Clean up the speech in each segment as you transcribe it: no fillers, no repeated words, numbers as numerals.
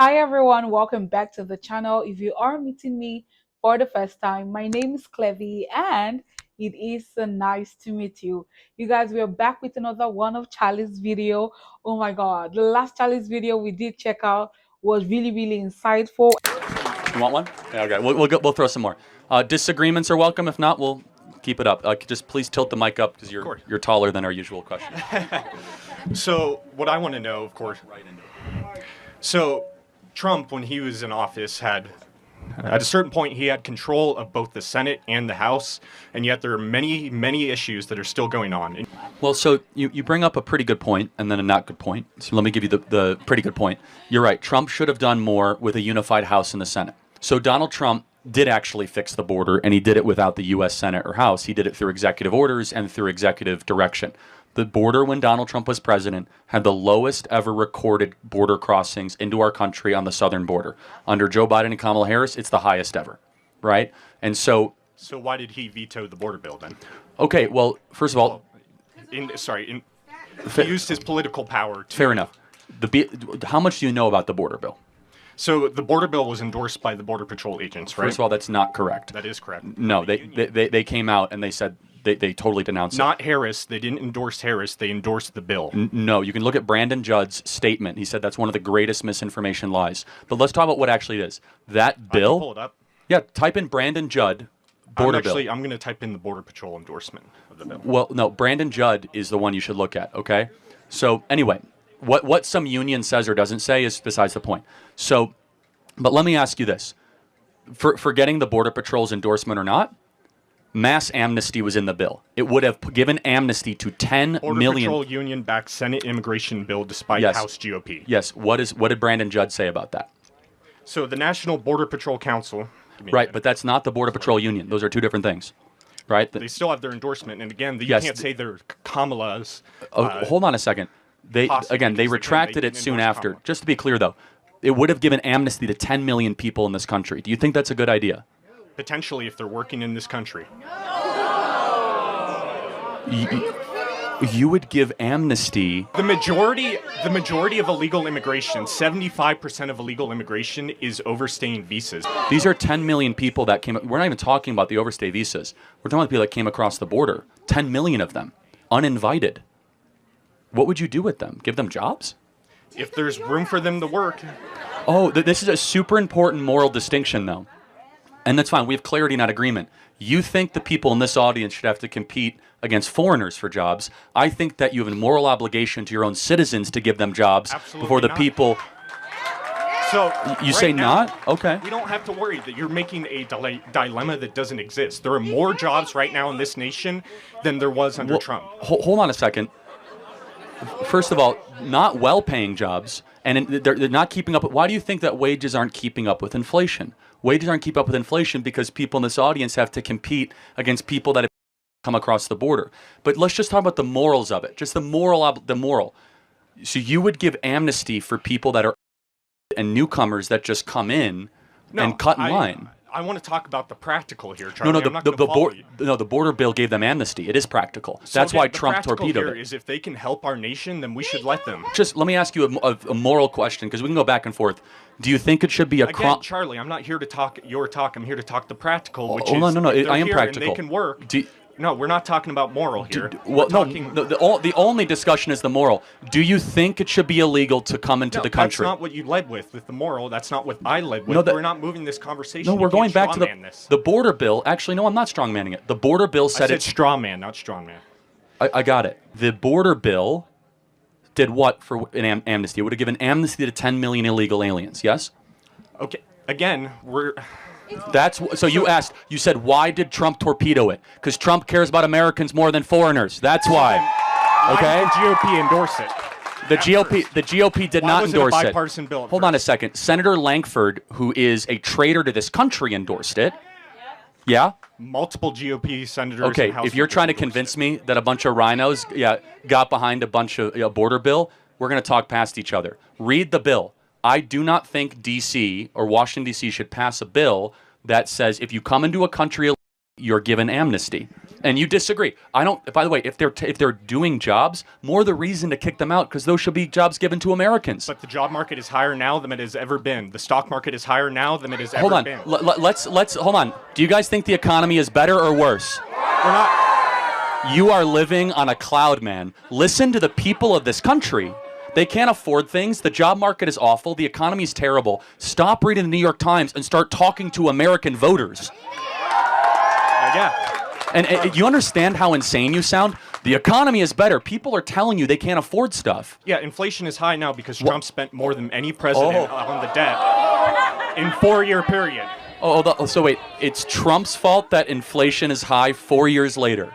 Hi everyone, welcome back to the channel. If you are meeting me for the first time, my name is Clevy and it is nice to meet you. You guys, we are back with another one of Charlie's video. Oh my god, the last Charlie's video we did check out was really insightful. You want one? Yeah, okay. We'll throw some more. Disagreements are welcome. If not, we'll keep it up. Just please tilt the mic up because you're taller than our usual question. So what I want to know, of course, so Trump, when he was in office, had at a certain point he had control of both the Senate and the House, and yet there are many issues that are still going on. Well, so you bring up a pretty good point and then a not good point. So let me give you the pretty good point. You're right. Trump should have done more with a unified House and the Senate. So Donald Trump did actually fix the border, and he did it without the U.S. Senate or House. He did it through executive orders and through executive direction. The border, when Donald Trump was president, had the lowest ever recorded border crossings into our country on the southern border. Under Joe Biden and Kamala Harris, it's the highest ever, right? And so... So why did he veto the border bill then? Okay, well, first of all... he used his political power to... Fair enough. How much do you know about the border bill? So the border bill was endorsed by the Border Patrol agents, right? First of all, that's not correct. That is correct. No, they came out and they said... They totally denounced it. Not Harris. They didn't endorse Harris. They endorsed the bill. No, you can look at Brandon Judd's statement. He said that's one of the greatest misinformation lies. But let's talk about what actually it is. That bill... I can pull it up. Yeah, type in Brandon Judd, border bill. I'm going to type in the Border Patrol endorsement of the bill. Well, no, Brandon Judd is the one you should look at, okay? So anyway, what some union says or doesn't say is besides the point. So, but let me ask you this. For getting the Border Patrol's endorsement or not, mass amnesty was in the bill. It would have given amnesty to 10 Border million... Patrol union-backed Senate immigration bill despite House GOP. Yes. What did Brandon Judd say about that? So the National Border Patrol Council... Right, but that's not the Border Patrol union. Those are two different things, right? They still have their endorsement. And again, you can't say they're Kamala's... hold on a second. They retracted it soon after. Just to be clear, though, it would have given amnesty to 10 million people in this country. Do you think that's a good idea? Potentially, if they're working in this country. You would give amnesty. The majority of illegal immigration, 75% of illegal immigration is overstaying visas. These are 10 million people that came. We're not even talking about the overstay visas. We're talking about people that came across the border. 10 million of them, uninvited. What would you do with them? Give them jobs? If there's room for them to work. Oh, this is a super important moral distinction, though. And that's fine. We have clarity, not agreement. You think the people in this audience should have to compete against foreigners for jobs. I think that you have a moral obligation to your own citizens to give them jobs before the people... So you say not? Okay. We don't have to worry that you're making a dilemma that doesn't exist. There are more jobs right now in this nation than there was under Trump. Hold on a second. First of all, not well-paying jobs, and they're not keeping up. Why do you think that wages aren't keeping up with inflation? Wages aren't keeping up with inflation because people in this audience have to compete against people that have come across the border. But let's just talk about the morals of it. Just the moral. So you would give amnesty for people that are and newcomers that just come in and cut in line. I want to talk about the practical here, Charlie. The border bill gave them amnesty. It is practical. So that's why Trump torpedoed it. Is if they can help our nation, then we should let them. Just let me ask you a moral question, because we can go back and forth. Do you think it should be Again, Charlie, I'm not here to talk your talk. I'm here to talk the practical, which is no, I am practical. And they can work. No, we're not talking about moral here. The only discussion is the moral. Do you think it should be illegal to come into the country? That's not what you led with the moral. That's not what I led with. We're not moving this conversation. No, we're going back to the border bill. Actually, no, I'm not strongmanning it. The border bill said it's straw man, not strongman. I got it. The border bill did what for an amnesty? It would have given amnesty to 10 million illegal aliens, yes? Okay, again, you said, why did Trump torpedo it? Because Trump cares about Americans more than foreigners. That's why. Okay? Why did the GOP endorse it? The GOP did not endorse it. Why was it a bipartisan bill? Hold on a second. Senator Lankford, who is a traitor to this country, endorsed it. Yeah? Multiple GOP senators. Okay, if you're trying to convince me that a bunch of rhinos got behind a bunch of border bill, we're going to talk past each other. Read the bill. I do not think D.C. or Washington, D.C. should pass a bill that says if you come into a country, you're given amnesty. And you disagree. I don't. By the way, if they're doing jobs, more the reason to kick them out, because those should be jobs given to Americans. But the job market is higher now than it has ever been. The stock market is higher now than it has Hold ever on. been. Let's hold on. Do you guys think the economy is better or worse? We're not. You are living on a cloud, man. Listen to the people of this country. They can't afford things. The job market is awful. The economy is terrible. Stop reading the New York Times and start talking to American voters. Yeah. And you understand how insane you sound? The economy is better. People are telling you they can't afford stuff. Yeah, inflation is high now because Trump spent more than any president on the debt in 4-year period. So wait, it's Trump's fault that inflation is high 4 years later.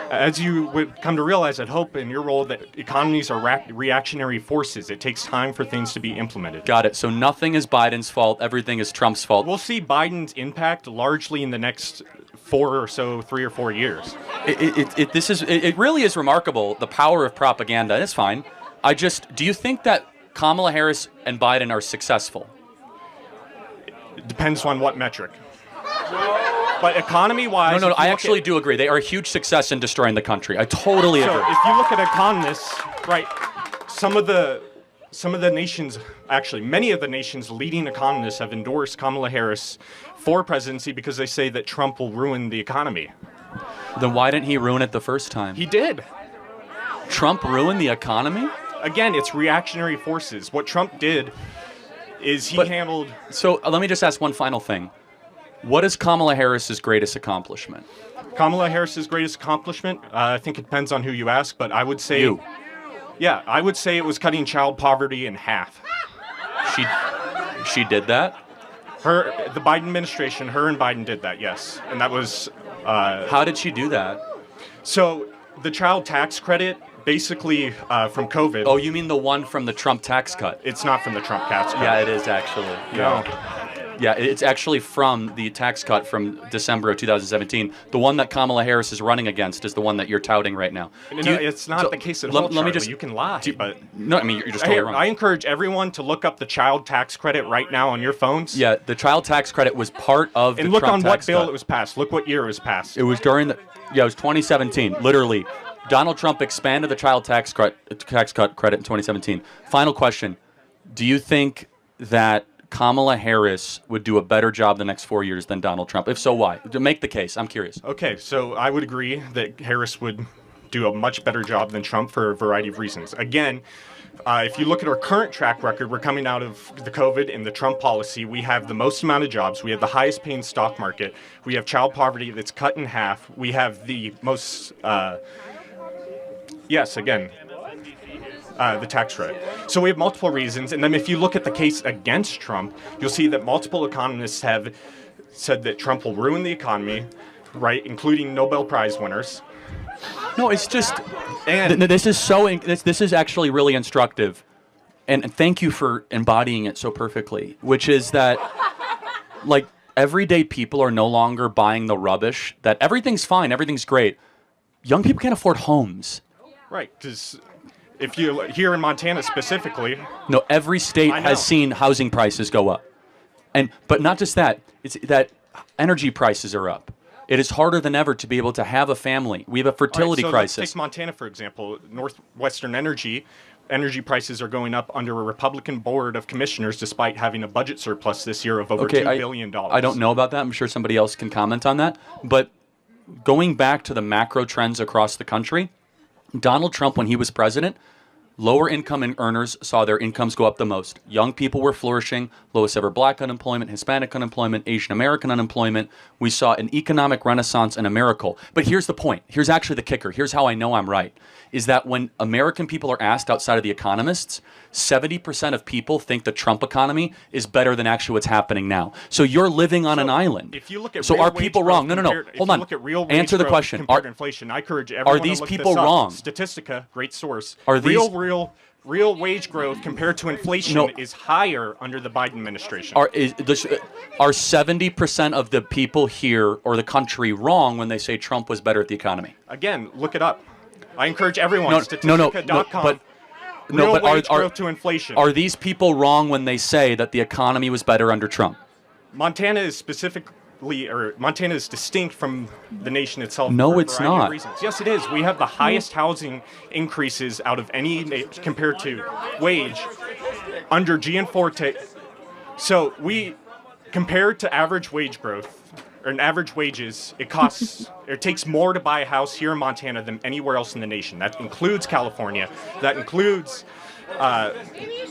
As you would come to realize, I'd hope in your role that economies are reactionary forces. It takes time for things to be implemented. Got it. So nothing is Biden's fault. Everything is Trump's fault. We'll see Biden's impact largely in the next 3 or 4 years. It really is remarkable, the power of propaganda. It's fine. Do you think that Kamala Harris and Biden are successful? It depends on what metric. But economy-wise... No, I actually do agree. They are a huge success in destroying the country. I totally agree. So if you look at economists, right, some of the nations, actually many of the nation's leading economists have endorsed Kamala Harris for presidency because they say that Trump will ruin the economy. Then why didn't he ruin it the first time? He did. Trump ruined the economy? Again, it's reactionary forces. What Trump did is he handled... So let me just ask one final thing. What is Kamala Harris's greatest accomplishment? Kamala Harris's greatest accomplishment? I think it depends on who you ask, but I would say... You. Yeah, I would say it was cutting child poverty in half. She did that? The Biden administration, her and Biden did that, yes. And that was... How did she do that? So the child tax credit, basically from COVID... Oh, you mean the one from the Trump tax cut? It's not from the Trump tax cut. Yeah, it is actually. No. Yeah, it's actually from the tax cut from December of 2017. The one that Kamala Harris is running against is the one that you're touting right now. No, it's not the case at all, let me just, you can lie, but... No, I mean, you're just totally wrong. I encourage everyone to look up the child tax credit right now on your phones. Yeah, the child tax credit was part of the Trump tax cut. And look on what bill it was passed. Look what year it was passed. It was during the... Yeah, it was 2017, literally. Donald Trump expanded the child tax cut credit in 2017. Final question. Do you think that Kamala Harris would do a better job the next 4 years than Donald Trump? If so, why? To make the case. I'm curious. Okay, so I would agree that Harris would do a much better job than Trump for a variety of reasons. Again, if you look at our current track record, we're coming out of the COVID and the Trump policy. We have the most amount of jobs. We have the highest paying stock market. We have child poverty that's cut in half. We have the most, the tax credit. So we have multiple reasons. And then if you look at the case against Trump, you'll see that multiple economists have said that Trump will ruin the economy, right, including Nobel Prize winners. No, it's just... And this is actually really instructive. And thank you for embodying it so perfectly, which is that, like, everyday people are no longer buying the rubbish, that everything's fine, everything's great. Young people can't afford homes. Right, because if you here in Montana specifically... No, every state has seen housing prices go up. But not just that, it's that energy prices are up. It is harder than ever to be able to have a family. We have a fertility crisis. Let's take Montana, for example. Northwestern energy prices are going up under a Republican board of commissioners despite having a budget surplus this year of over $2 billion. I don't know about that. I'm sure somebody else can comment on that. But going back to the macro trends across the country, Donald Trump, when he was president, lower income earners saw their incomes go up the most. Young people were flourishing, lowest ever black unemployment, Hispanic unemployment, Asian American unemployment. We saw an economic renaissance and a miracle. But here's the point. Here's actually the kicker. Here's how I know I'm right. Is that when American people are asked outside of the economists, 70% of people think the Trump economy is better than actually what's happening now. So you're living on an island. If you look at so are people wrong? No. Hold on. Answer the question. Are inflation? I encourage everyone are these to look people this up. wrong? Statistica, great source. Are these real wage growth compared to inflation is higher under the Biden administration? Are 70% of the people here or the country wrong when they say Trump was better at the economy? Again, look it up. I encourage everyone. Statistica.com. Real wage growth to inflation. Are these people wrong when they say that the economy was better under Trump? Montana is specifically or Montana is distinct from the nation itself No, for a it's variety of not. reasons. Yes, it is. We have the highest housing increases out of any compared to wage under Gianforte. So we, compared to average wage growth or an average wages, it takes more to buy a house here in Montana than anywhere else in the nation. That includes California. That includes No,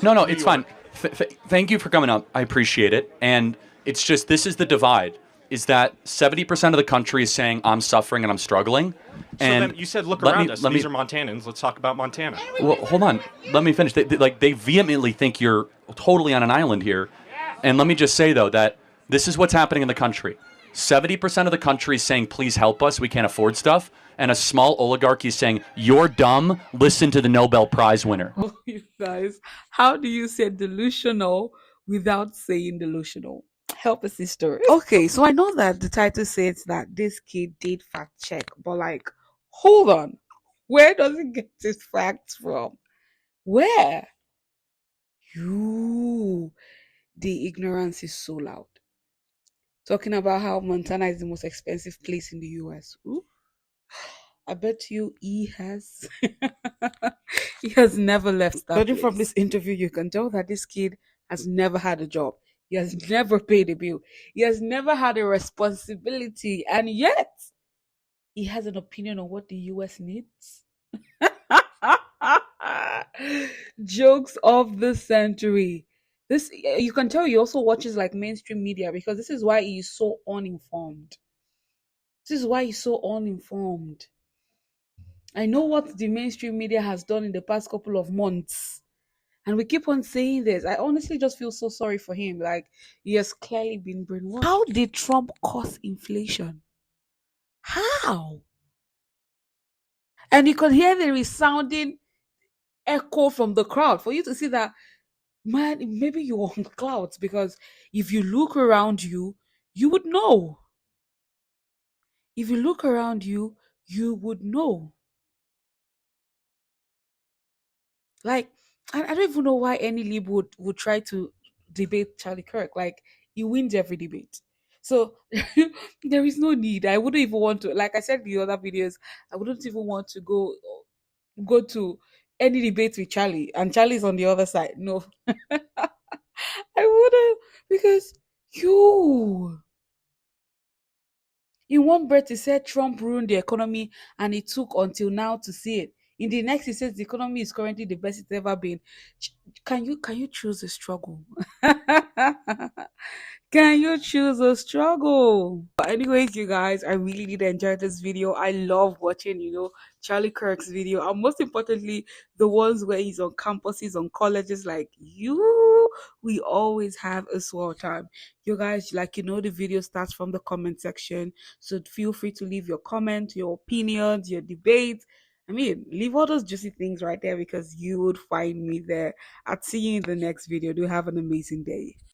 New it's fine. York. Thank you for coming up. I appreciate it. And it's just this is the divide: is that 70% of the country is saying I'm suffering and I'm struggling. So And then you said, look let around me us. let These me are Montanans. Let's talk about Montana. well, hold on. Let me finish. They vehemently think you're totally on an island here. And let me just say though that this is what's happening in the country. 70% of the country is saying, please help us. We can't afford stuff. And a small oligarchy is saying, you're dumb. Listen to the Nobel Prize winner. Oh, you guys, how do you say delusional without saying delusional? Help a sister. Okay, so I know that the title says that this kid did fact check, but like, hold on. Where does he get his facts from? Where? You. The ignorance is so loud. Talking about how Montana is the most expensive place in the US. Ooh, I bet you he has he has never left that Judging from this interview, you can tell that this kid has never had a job. He has never paid a bill. He has never had a responsibility. And yet he has an opinion on what the US needs. Jokes of the century. This you can tell he also watches like mainstream media because this is why he is so uninformed. This is why he's so uninformed. I know what the mainstream media has done in the past couple of months. And we keep on saying this. I honestly just feel so sorry for him. Like, he has clearly been brainwashed. How did Trump cause inflation? How? And you could hear the resounding echo from the crowd for you to see that, man, maybe you're on clouds because if you look around you, you would know. If you look around you, you would know. Like, I don't even know why any lib would try to debate Charlie Kirk. Like, he wins every debate. So there is no need. I wouldn't even want to, like I said in the other videos, I wouldn't even want to go to any debate with Charlie, and Charlie's on the other side. No, I wouldn't, because you. In one breath, he said Trump ruined the economy, and it took until now to see it. In the next, he says the economy is currently the best it's ever been. Can you choose a struggle? Can you choose a struggle? But anyways, you guys, I really did enjoy this video. I love watching, Charlie Kirk's video, and most importantly, the ones where he's on campuses, on colleges. Like you, we always have a swell time. You guys, like the video starts from the comment section, so feel free to leave your comment, your opinions, your debates. I mean, leave all those juicy things right there because you would find me there. I'll see you in the next video. Do have an amazing day.